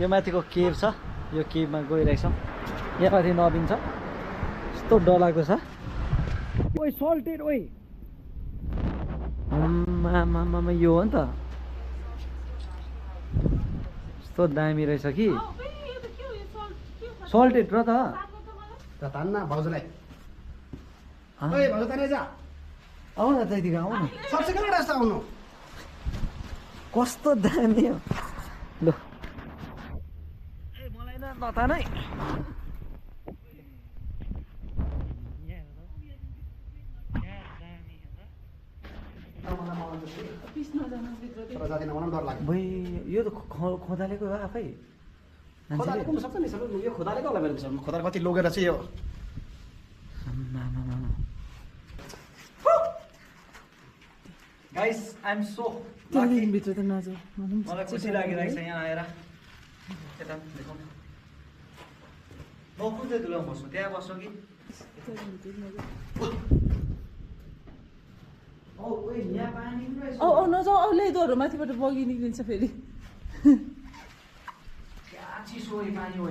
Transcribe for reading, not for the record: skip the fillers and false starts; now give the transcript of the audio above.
यो माथिको केभ छ यो केभमा गइरहेछौँ यहाँ माथि नदिन्छ यस्तो डरलाग्दो छ ओइ सल्टेड ओइ आमामामा यो हो नि त यस्तो दामी रहेछ कि सल्टेड र त तान्न भाउजूलाई ओइ भाउजू ताने जा आऊ न त्यतिको आऊ न सबसे कहाँ रास्ता आउनु कस्तो दामी हो ल ए मलाई नतानै भाइ यो त खोदालेको हो आफै खोदालेको पनि सक्छ नि सर यो खोदालेको होला मेरो खोदाले कति लोगेर चाहिँ yo guys I am so भित्र त नजाऊ मलाई खुसी लागिरहेको छ यहाँ आएर यता देखौँ म कुन चाहिँ दुलामा बस्नु त्यहाँ बस्नु कि यहाँ पानी औ औ नजाऊ औ ल्याइदोहरू माथिबाट बगी निक्लिन्छ फेरि चिसो पानी हो